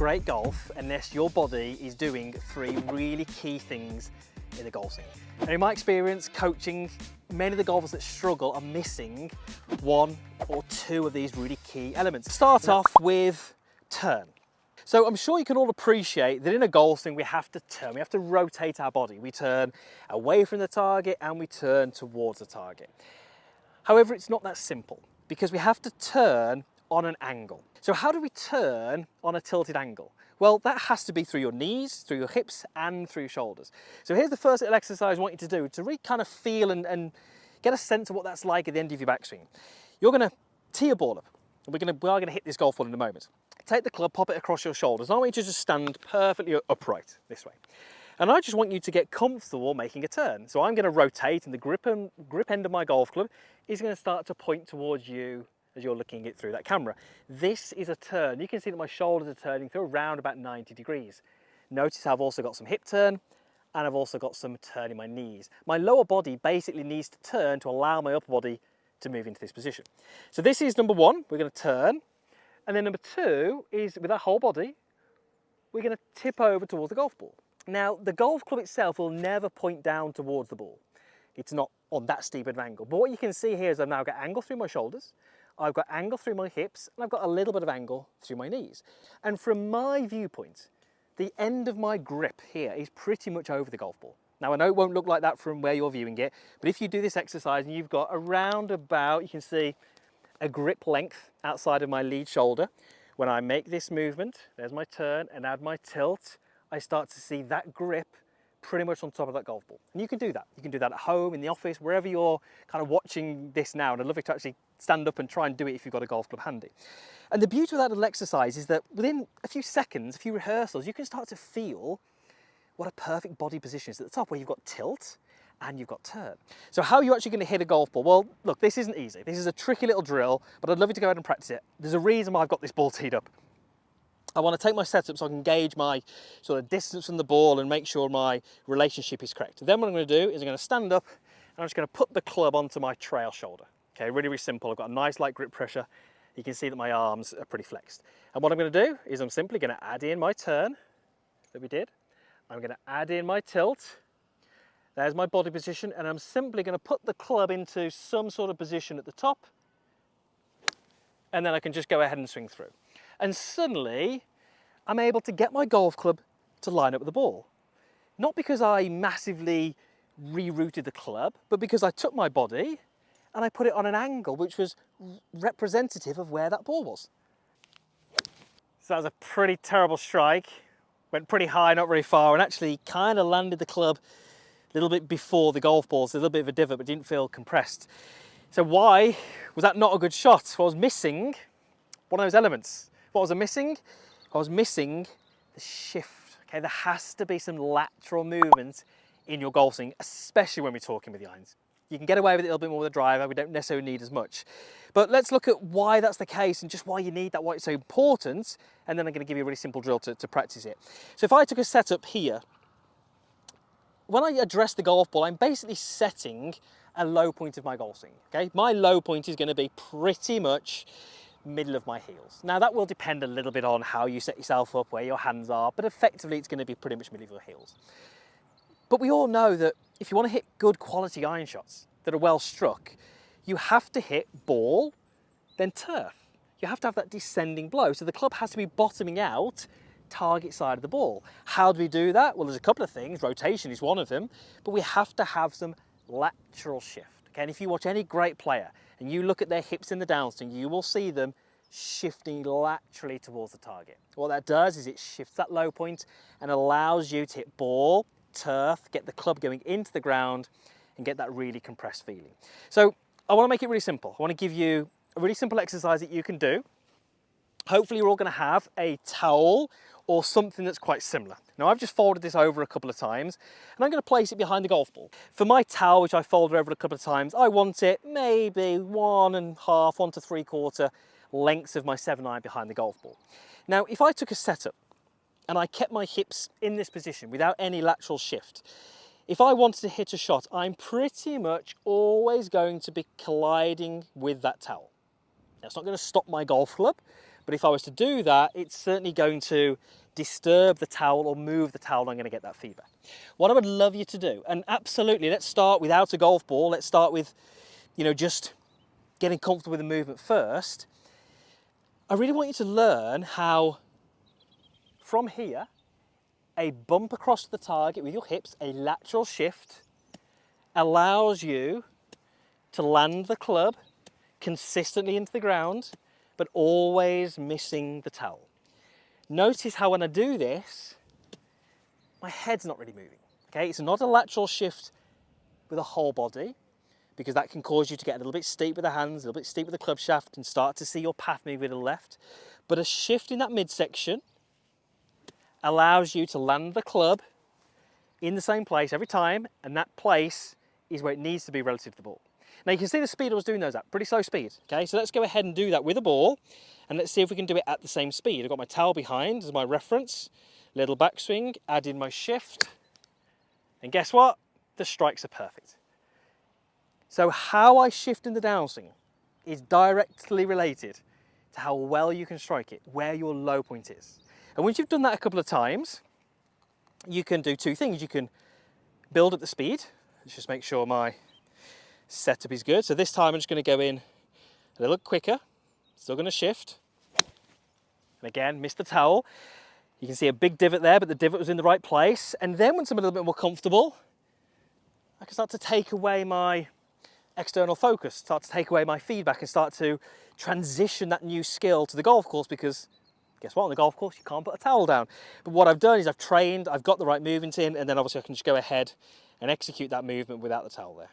great golf unless your body is doing three really key things in the golf swing. And in my experience coaching, many of the golfers that struggle are missing one or two of these really key elements. Start off with turn. So I'm sure you can all appreciate that in a golf swing we have to turn, we have to rotate our body. We turn away from the target and we turn towards the target. However, it's not that simple because we have to turn on an angle. So how do we turn on a tilted angle? Well, that has to be through your knees, through your hips and through your shoulders. So here's the first little exercise I want you to do to really kind of feel and get a sense of what that's like at the end of your backswing. You're going to tee your ball up. We are going to hit this golf ball in a moment. Take the club, pop it across your shoulders. And I want you to just stand perfectly upright this way. And I just want you to get comfortable making a turn. So I'm going to rotate and the grip end of my golf club is going to start to point towards you as you're looking at it through that camera. This is a turn. You can see that my shoulders are turning through around about 90 degrees. Notice I've also got some hip turn and I've also got some turn in my knees. My lower body basically needs to turn to allow my upper body to move into this position. So this is number one, we're going to turn. And then number two is with our whole body, we're going to tip over towards the golf ball. Now, the golf club itself will never point down towards the ball. It's not on that steep of an angle. But what you can see here is I've now got angle through my shoulders, I've got angle through my hips, and I've got a little bit of angle through my knees. And from my viewpoint, the end of my grip here is pretty much over the golf ball. Now, I know it won't look like that from where you're viewing it, but if you do this exercise and you've got around about, you can see a grip length outside of my lead shoulder. When I make this movement, there's my turn and add my tilt, I start to see that grip pretty much on top of that golf ball. And you can do that. You can do that at home, in the office, wherever you're kind of watching this now. And I'd love you to actually stand up and try and do it if you've got a golf club handy. And the beauty of that little exercise is that within a few seconds, a few rehearsals, you can start to feel what a perfect body position is at the top, where you've got tilt and you've got turn. So how are you actually going to hit a golf ball? Well, look, this isn't easy. This is a tricky little drill, but I'd love you to go ahead and practice it. There's a reason why I've got this ball teed up. I want to take my setup so I can gauge my sort of distance from the ball and make sure my relationship is correct. Then what I'm going to do is I'm going to stand up and I'm just going to put the club onto my trail shoulder. Okay, really, really simple. I've got a nice light grip pressure. You can see that my arms are pretty flexed. And what I'm going to do is I'm simply going to add in my turn that we did. I'm going to add in my tilt. There's my body position, and I'm simply going to put the club into some sort of position at the top, and then I can just go ahead and swing through. And suddenly, I'm able to get my golf club to line up with the ball. Not because I massively rerouted the club, but because I took my body and I put it on an angle which was representative of where that ball was. So that was a pretty terrible strike. Went pretty high, not very far, and actually kind of landed the club a little bit before the golf ball, so a little bit of a divot, but didn't feel compressed. So why was that not a good shot? Well, I was missing one of those elements. What was I missing? I was missing the shift. Okay, there has to be some lateral movement in your golf swing, especially when we're talking with the irons. You can get away with it a little bit more with a driver, we don't necessarily need as much. But let's look at why that's the case and just why you need that, why it's so important, and then I'm going to give you a really simple drill to practice it. So if I took a setup here, when I address the golf ball, I'm basically setting a low point of my golf swing, okay? My low point is going to be pretty much middle of my heels. Now that will depend a little bit on how you set yourself up, where your hands are, but effectively it's going to be pretty much middle of your heels. But we all know that if you want to hit good quality iron shots that are well struck, you have to hit ball, then turf. You have to have that descending blow. So the club has to be bottoming out target side of the ball. How do we do that? Well, there's a couple of things. Rotation is one of them, but we have to have some lateral shift. Okay, and if you watch any great player and you look at their hips in the downswing, you will see them shifting laterally towards the target. What that does is it shifts that low point and allows you to hit ball, turf, get the club going into the ground and get that really compressed feeling. So I want to make it really simple. I want to give you a really simple exercise that you can do. Hopefully you're all going to have a towel or something that's quite similar. Now I've just folded this over a couple of times and I'm going to place it behind the golf ball. For my towel, which I folded over a couple of times, I want it maybe 1.5, 1 to 3/4 lengths of my 7-iron behind the golf ball. Now if I took a setup and I kept my hips in this position without any lateral shift, if I wanted to hit a shot, I'm pretty much always going to be colliding with that towel. Now, it's not going to stop my golf club, But if I was to do that, it's certainly going to disturb the towel or move the towel, and I'm going to get that feedback. What I would love you to do, and absolutely, let's start without a golf ball. Let's start with, just getting comfortable with the movement first. I really want you to learn how, from here, a bump across the target with your hips, a lateral shift, allows you to land the club consistently into the ground, but always missing the towel. Notice how when I do this, my head's not really moving, okay? It's not a lateral shift with a whole body, because that can cause you to get a little bit steep with the hands, a little bit steep with the club shaft, and start to see your path move to the left. But a shift in that midsection allows you to land the club in the same place every time, and that place is where it needs to be relative to the ball. Now you can see the speed I was doing those at, pretty slow speed, okay? So let's go ahead and do that with a ball, and let's see if we can do it at the same speed. I've got my towel behind as my reference, little backswing, add in my shift, and guess what? The strikes are perfect. So how I shift in the downswing is directly related to how well you can strike it, where your low point is. And once you've done that a couple of times, you can do two things. You can build at the speed. Let's just make sure my setup is good. So this time I'm just going to go in a little quicker, still going to shift. And again, miss the towel. You can see a big divot there, but the divot was in the right place. And then once I'm a little bit more comfortable, I can start to take away my external focus, start to take away my feedback, and start to transition that new skill to the golf course, because guess what, on the golf course you can't put a towel down. But what I've done is I've trained, I've got the right movement in, and then obviously I can just go ahead and execute that movement without the towel there.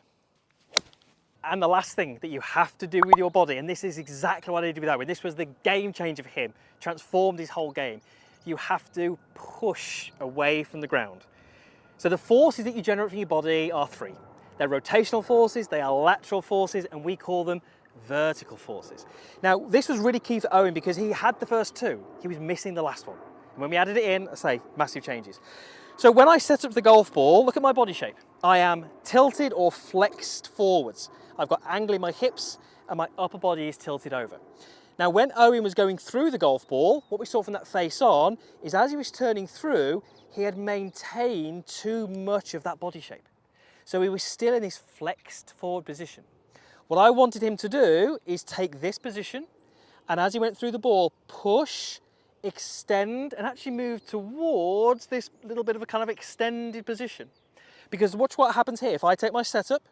And the last thing that you have to do with your body, and this is exactly what I did with Owen, this was the game changer for him, transformed his whole game. You have to push away from the ground. So the forces that you generate from your body are three. They're rotational forces, they are lateral forces, and we call them vertical forces. Now, this was really key for Owen because he had the first two. He was missing the last one. And when we added it in, I say, massive changes. So when I set up the golf ball, look at my body shape. I am tilted or flexed forwards. I've got angle in my hips and my upper body is tilted over. Now, when Owen was going through the golf ball, what we saw from that face on is as he was turning through, he had maintained too much of that body shape. So he was still in this flexed forward position. What I wanted him to do is take this position, and as he went through the ball, push, extend, and actually move towards this little bit of a kind of extended position. Because watch what happens here. If I take my setup,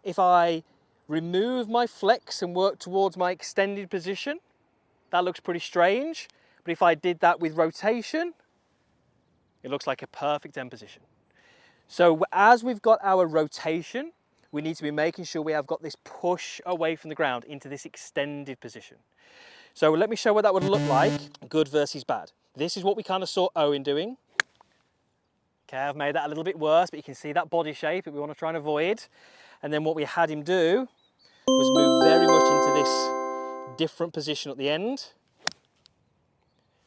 if I remove my flex and work towards my extended position, that looks pretty strange. But if I did that with rotation, it looks like a perfect end position. So as we've got our rotation, we need to be making sure we have got this push away from the ground into this extended position. So let me show what that would look like, good versus bad. This is what we kind of saw Owen doing. Okay, I've made that a little bit worse, but you can see that body shape that we want to try and avoid. And then what we had him do was move very much into this different position at the end,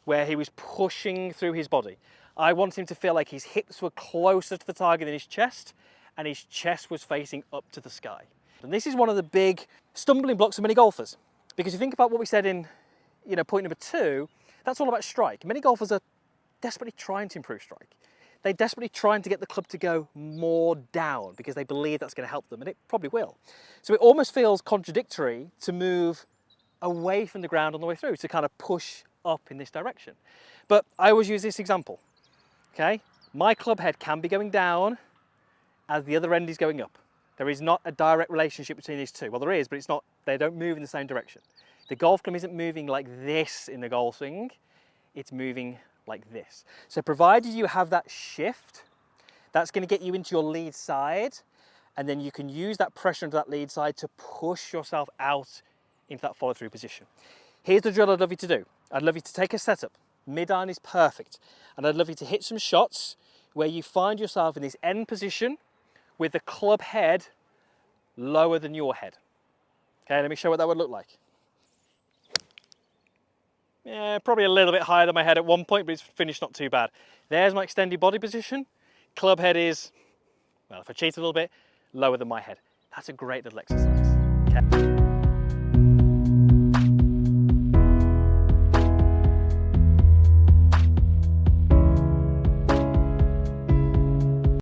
where he was pushing through his body. I wanted him to feel like his hips were closer to the target than his chest, and his chest was facing up to the sky. And this is one of the big stumbling blocks of many golfers, because you think about what we said in point number 2, that's all about strike. Many golfers are desperately trying to improve strike. They're desperately trying to get the club to go more down because they believe that's going to help them, and it probably will. So it almost feels contradictory to move away from the ground on the way through, to kind of push up in this direction. But I always use this example, okay? My club head can be going down as the other end is going up. There is not a direct relationship between these two. Well, there is, but it's not, they don't move in the same direction. The golf club isn't moving like this in the golf swing, it's moving like this. So provided you have that shift, that's going to get you into your lead side, and then you can use that pressure into that lead side to push yourself out into that follow through position. Here's the drill I'd love you to do. I'd love you to take a setup. Mid-iron is perfect. And I'd love you to hit some shots where you find yourself in this end position with the club head lower than your head. Okay, let me show what that would look like. Yeah, probably a little bit higher than my head at one point, but it's finished not too bad. There's my extended body position. Club head is, well, if I cheat a little bit, lower than my head. That's a great little exercise. Okay.